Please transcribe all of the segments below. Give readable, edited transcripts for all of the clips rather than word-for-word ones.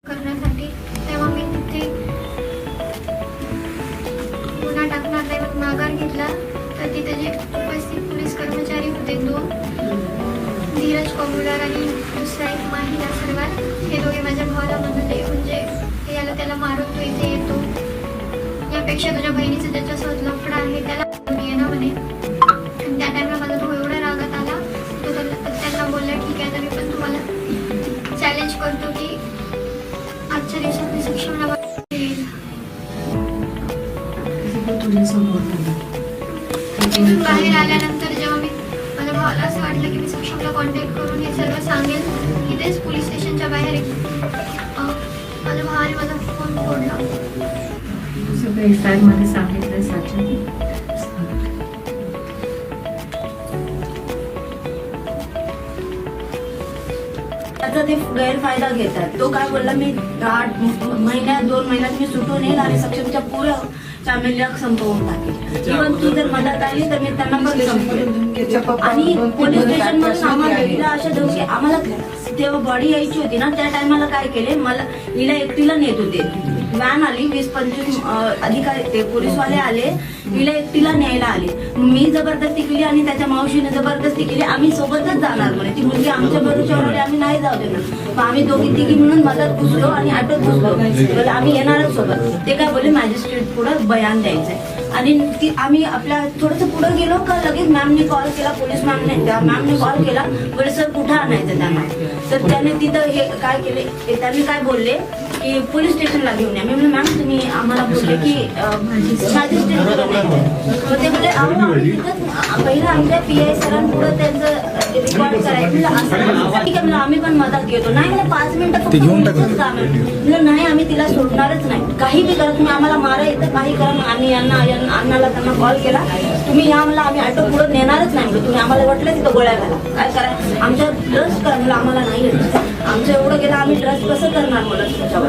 करण्यासाठी, तेव्हा मी तिथे गुन्हा टाकणार नाही म्हणून माघार घेतला. तर तिथे जे उपस्थित पोलीस कर्मचारी होते, 2 धीरज कोमुलर आणि दुसरा एक महिला सरवार, हे दोघे माझ्या भावाला म्हणले, म्हणजे याला त्याला मारून तू इथे येतो, यापेक्षा तुझ्या बहिणीचं त्याच्यासोबत लफडा आहे, त्याला ये ना म्हणे. त्या टाइमला माझा भाऊ एवढा रागात आला, तो त्यांना बोलला ठीक आहे, तर मी पण तुम्हाला चॅलेंज करतो की आजच्या दिवसात मी सक्षमला येईल. तिथून बाहेर आल्यानंतर जेव्हा मी माझ्या भावाला असं वाटलं की मी सक्षमला कॉन्टॅक्ट करून हे सर्व सांगेल, की तेच पोलीस स्टेशनच्या बाहेर माझ्या भावाने माझा फोन फोडला. मध्ये सांगितलं साच्या ते गैरफायदा घेतात. तो काय बोलला, मी 2 महिन्यात मी सुटून येईल आणि सक्षमच्या पुढं फॅमिलीला संपवून टाकेल. इव्हन तू जर मदत आली तर मी त्यांना पण संपवेल. आणि पोलीस स्टेशन मधून आम्हाला हिला अशा धमकी, आम्हाला तेव्हा बॉडी यायची होती ना, त्या टायमाला काय केले, मला हिला एकटीला नेत होते. व्हॅन आली, 20-25 अधिकारी ते पोलीसवाले आले, हिला एकटीला न्यायला आले. मी जबरदस्ती केली आणि त्याच्या मावशीने जबरदस्ती केली, आम्ही सोबतच जाणार म्हणे. ती मुलगी आमच्या भरोश्यावर आम्ही नाही जाऊ देणार. आम्ही दोघी तिघी म्हणून मदत घुसलो आणि ऑटोत घुसलो. आम्ही येणारच सोबत. ते काय बोलले, मॅजिस्ट्रेट पुढे बयान द्यायचंय. आणि ती आम्ही आपल्या थोडंसं पुढे गेलो का लगेच मॅमने कॉल केला, पोलीस मॅमने कॉल केला, बोले सर कुठं आणायचं त्यांना. तर त्याने तिथं हे काय केले, त्यांनी काय बोलले की पोलीस स्टेशनला घेऊन या. मी म्हणलं मॅम तुम्ही आम्हाला बोलले की मॅजिस्ट्रेटकडे नाही. ते बोलले पहिलं आमच्या PI सरांपुढे त्यांचं रेकॉर्ड करायचं. असं ठीक आहे, आम्ही पण मदत घेतो. नाही म्हणजे 5 मिनिटं फक्त काम आहे. नाही आम्ही तिला सोडणारच नाही. काही बी करत तुम्ही आम्हाला मारा येतं, काही करा. आणि अण्णाला त्यांना कॉल केला, तुम्ही या मला, आम्ही ऑटो पुढे नेणारच नाही. तुम्ही आम्हाला वाटलं तिथं गोळ्या घाला, काय करा, आमच्या ट्रस्ट करा. म्हणलं आम्हाला नाही येत, आमचं एवढं गेलं, आम्ही ट्रस्ट कसं करणार मला तुमच्यावर.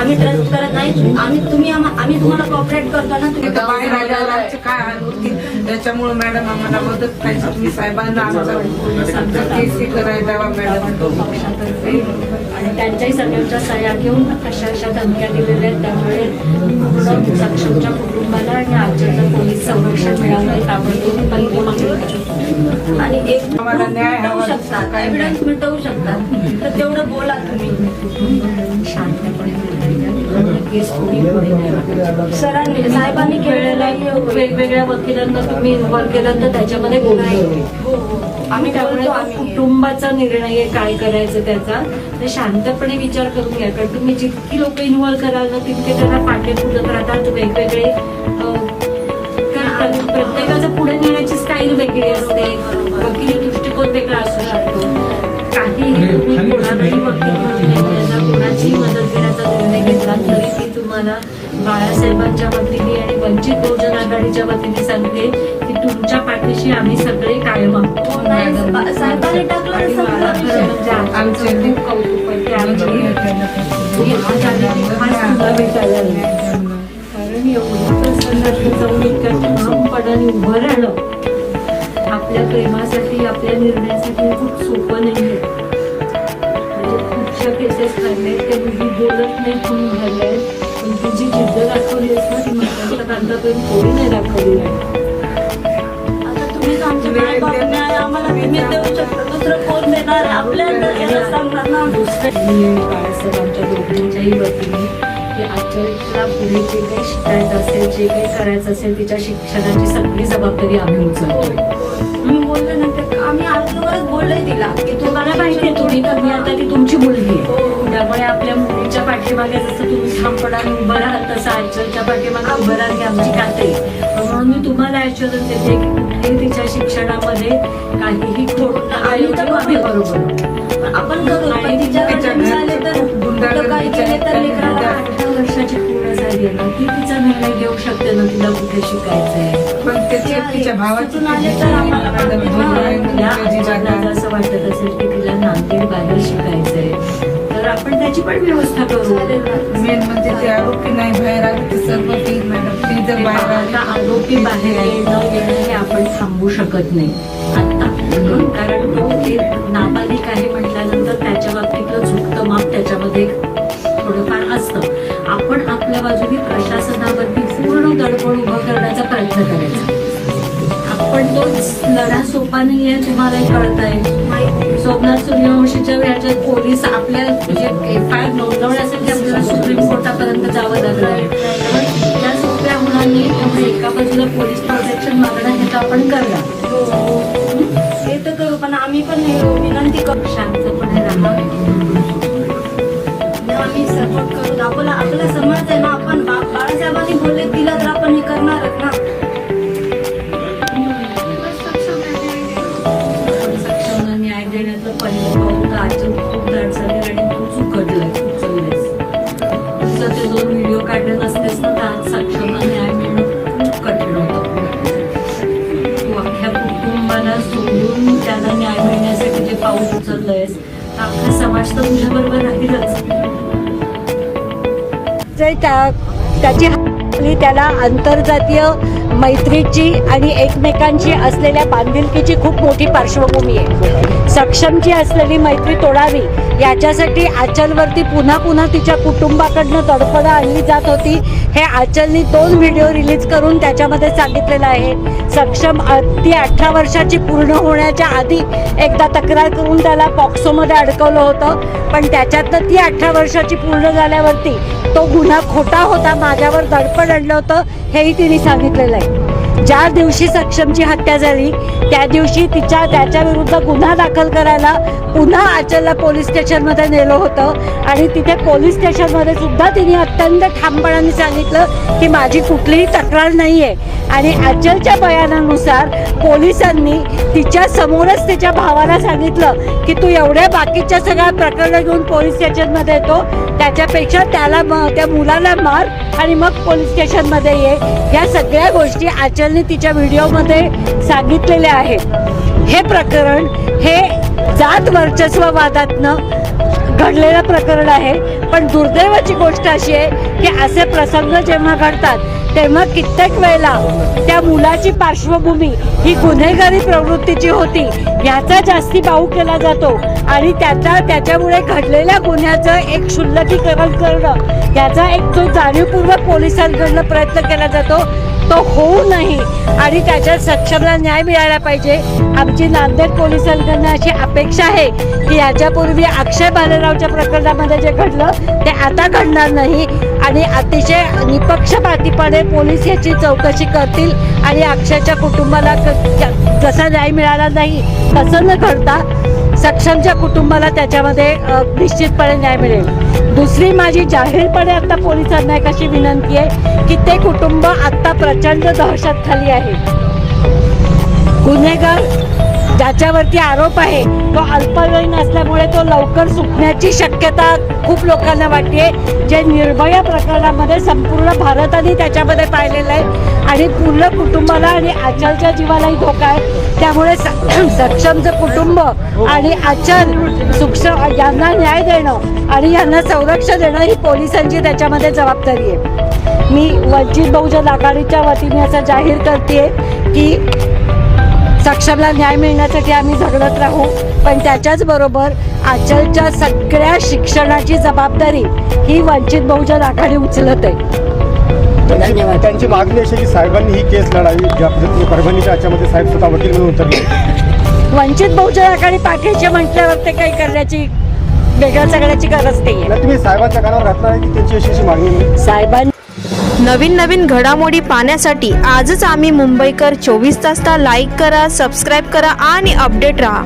आम्ही ट्रस्ट करत नाही. आम्ही तुम्हाला कॉपरेट करतो ना. तुम्ही बाहेर आल्यावर आमचे काय हाल होतील, त्याच्यामुळे मॅडम आम्हाला मदत पाहिजे. तुम्ही साहेबांना आमचा केस करायला द्यावा मॅडम. आणि त्यांच्याही सगळ्यांच्या सह्या घेऊन अशा धमक्या दिलेल्या आहेत. त्यामुळे सक्षमच्या कुटुंबाला आणि आजच्या पोलीस संरक्षण मिळालं, त्यामुळे पहिली मागणी. आणि एक आम्हाला न्याय मिटवू हवा. शकतात, एव्हिडन्स मिटवू शकतात, तर तेवढं बोला तुम्ही शांतपणे केस कोणी पुढे नाही. सरांनी साहेबांनी वेळेला वेगवेगळ्या वकिलांना तुम्ही इन्व्हॉल्व केलं तर त्याच्यामध्ये गुन्हा येईल. आम्ही त्यामुळे कुटुंबाचा निर्णय आहे काय करायचं त्याचा, ते शांतपणे विचार करून घ्या. कारण तुम्ही जितकी लोक इन्व्हॉल्व कराल ना, तितके त्यांना पाठी फुटत राहतात. वेगवेगळे प्रत्येकाचं पुढे नेण्याची स्टाईल वेगळी असते, वकिली दृष्टिकोन वेगळा असू शकतो. काहीही तुम्ही कोणालाही वकील म्हणून कोणाची मदत घेण्याचा निर्णय घेतला तरी ती तुम्हाला बाळासाहेबांच्या वतीने आणि वंचित बहुजन आघाडीच्या वतीने सांगते की तुमच्या पाठीशी आम्ही सगळे कायम आहोत. साहेबांनी टाकलं आमचं खूप कौतुक खास भेटायला कारण एवढं प्रसंगात जाऊन इतक्या ठामपणाने उभं राहणं आपल्या प्रेमासाठी, आपल्या निर्णयासाठी खूप सोपं नाही. म्हणजे खूपशा केसेस घडले, ते मुली बोलत नाही म्हणून घडले, पण ती जी जिद्द दाखवली असते ती महत्वाच्या कागदापर्यंत कोणी नाही दाखवली नाही. आता तुम्हीच आमच्या आम्हाला विमेत देऊ शकता, दुसरं कोण देणार आपल्याला सांगणार ना. बाळासाहेब आमच्या दोघांच्याही वतीने की आजच्या पुढे जे काही शिकायचं असेल, जे काही करायचं असेल, तिच्या शिक्षणाची सगळी जबाबदारी आम्ही उचलतोय. मी बोलले ना, आम्ही आजवरच बोलले तिला की तुम्हाला माहिती आहे तुम्ही आता ती तुमची मुलगी आहे, त्यामुळे आपल्या मुलीच्या पाठीमागे जसं तुम्ही ठामपणाने उभं राहाल तसं आजच्या पाठीमागे उभं राहाल की आमची खाते. म्हणून मी तुम्हाला ऍश्युरन्स देते की कुठेही तिच्या शिक्षणामध्ये काहीही खोड आम्ही बरोबर आपण करू. आणि तिच्या झाले तर काही केले तर लेकराला 18 वर्षाची पूर्ण झाली ना, ती तिचा निर्णय घेऊ शकते ना तिला कुठे शिकायचंय. पण तिच्या भावातून आले तर आम्हाला असं वाटत असेल की तिला नांदेड बाहेर शिकायचंय तर आपण त्याची पण व्यवस्था करू. मेन म्हणजे ते आरोपी नाही बाहेर आले तर सर्व फी मॅडम, ती जर बाहेर आली आरोपी बाहेर न येणं हे आपण थांबवू शकत नाही आता. कारण तो एक नाबालिक आहे म्हटल्यानंतर त्याच्या बाबतीतलं झुकतं माप त्याच्यामध्ये थोडं नसतं. आपण आपल्या बाजूने प्रशासनावरती पूर्ण दडपण उभं करण्याचा प्रयत्न करायचा. आपण तोच लढा सोपा नाहीये, तुम्हालाही कळतंय. सोमनाथ सूर्यवंशीच्या वेळात पोलीस आपल्या म्हणजे FIR नोंदवण्यासाठी आपल्याला सुप्रीम कोर्टापर्यंत जावं लागलं. त्या सोप्या मुलांनी त्यामुळे एका बाजूला पोलीस प्रोटेक्शन मागणं हे तर आपण करणार. ते तर करू, पण आम्ही पण विनंती करू शांतपणे राहा. आम्ही सपोर्ट करू. आपला समाज आहे ना, आपण बाळासाहेबांनी बोलले दिला तर आपण हे करणारच ना. सक्षमला न्याय देण्यातलं पहिलं पाऊल तर आजच्या खूप दाट झाले आणि तू चुकटलंय, उचललंयस. तुझं ते 2 व्हिडिओ काढले नसतेस ना, तर आज सक्षमला न्याय मिळणं खूप कठीण होतं. तू अख्ख्या कुटुंबाला सोडून त्याला न्याय मिळण्यासाठी जे पाऊल उचललंयस, तर अख्खा समाज तर तुझ्या बरोबर राहीलच. त्याची त्याला आंतरजातीय मैत्रीची आणि एकमेकांची असलेल्या बांधिलकीची खूप मोठी पार्श्वभूमी आहे. सक्षमची असलेली मैत्री तोडावी याच्यासाठी आचलवरती पुन्हा पुन्हा तिच्या कुटुंबाकडनं तडफडं आणली जात होती. हे आचलनी 2 व्हिडिओ रिलीज करून त्याच्यामध्ये सांगितलेलं आहे. सक्षम ती 18 वर्षाची पूर्ण होण्याच्या आधी एकदा तक्रार करून त्याला पॉक्सोमध्ये अडकवलं होतं, पण त्याच्यातनं ती 18 वर्षाची पूर्ण झाल्यावरती तो गुन्हा खोटा होता, माझ्यावर दडपण आणलं होतं, हेही तिने सांगितलेलं आहे. ज्या दिवशी सक्षमची हत्या झाली त्या दिवशी त्याच्या विरुद्ध गुन्हा दाखल करायला पुन्हा आचलला पोलीस स्टेशनमध्ये नेलं होतं आणि तिथे पोलीस स्टेशनमध्ये सुद्धा तिने अत्यंत ठामपणाने सांगितलं की माझी कुठलीही तक्रार नाही आहे. आणि आचलच्या बयानानुसार पोलिसांनी तिच्या समोरच तिच्या भावाला सांगितलं की तू एवढ्या बाकीच्या सगळ्या प्रकरणं घेऊन पोलीस स्टेशनमध्ये येतो, त्याच्यापेक्षा त्या मुलाला मार आणि मग पोलीस स्टेशनमध्ये ये. या सगळ्या गोष्टी आचलने तिच्या व्हिडिओमध्ये सांगितलेल्या आहेत. हे प्रकरण हे जात वर्चस्ववादातनं घडलेलं प्रकरण आहे. पण दुर्दैवाची गोष्ट अशी आहे की असे प्रसंग जेव्हा घडतात तेव्हा कित्येक वेळेला त्या मुलाची पार्श्वभूमी ही गुन्हेगारी प्रवृत्तीची होती याचा जास्ती बाऊ केला जातो आणि त्याच्यामुळे घडलेल्या गुन्ह्याचं एक क्षुल्लकीकरण करणं याचा एक जो जाणीवपूर्वक पोलिसांकडनं प्रयत्न केला जातो तो होऊ नाही आणि त्याच्यात सक्षमला न्याय मिळाला पाहिजे. आमची नांदेड पोलिसांकडनं अशी अपेक्षा आहे की याच्यापूर्वी अक्षय बालेरावच्या प्रकरणामध्ये जे घडलं ते आता घडणार नाही आणि अतिशय निपक्षपातीपणे पोलीस याची चौकशी करतील आणि अक्षयच्या कुटुंबाला जसा न्याय मिळाला नाही तसं न घडता सक्षमच्या कुटुंबाला त्याच्यामध्ये निश्चितपणे न्याय मिळेल. दुसरी माझी जाहीरपणे आता पोलिसांना एक अशी विनंती आहे की ते कुटुंब आता प्रचंड दहशत खाली आहे. गुन्हेगार ज्याच्यावरती आरोप आहे तो अल्पवयीन असल्यामुळे तो लवकर सुटण्याची शक्यता खूप लोकांना वाटते. जे निर्भया प्रकरणामध्ये संपूर्ण भारताने त्याच्यामध्ये पाहिलेलं आहे आणि पूर्ण कुटुंबाला आणि आचलच्या जीवालाही धोका आहे. त्यामुळे सक्षमचं कुटुंब आणि आचल यांना न्याय देणं आणि यांना संरक्षण देणं ही पोलिसांची त्याच्यामध्ये जबाबदारी आहे. मी वंचित बहुजन आघाडीच्या वतीने असं जाहीर करते की सक्षमला न्याय मिळण्यासाठी आम्ही झगडत राहू, पण त्याच्याच बरोबर आचलच्या सगळ्या शिक्षणाची जबाबदारी ही वंचित बहुजन आघाडी उचलत आहे. धन्यवाद. त्यांची मागणी अशी की साहेबांनी ही केस लढावी, ज्या पद्धतीने परभणीच्या याच्यामध्ये साहेब स्वतः वकील म्हणून उतरले. वंचित बहुजन आघाडी पाठीशी म्हटल्यावर ते काही करण्याची वेगळं सगळ्याची गरज नाही आहे. तुम्ही साहेबांच्या कानावर घातला आहे की त्यांची अशी मागणी साहेबांनी नवीन घडामोडी पाहण्यासाठी आजच आम्ही मुंबईकर 24 तासला लाईक करा, सबस्क्राईब करा आणि अपडेट राहा.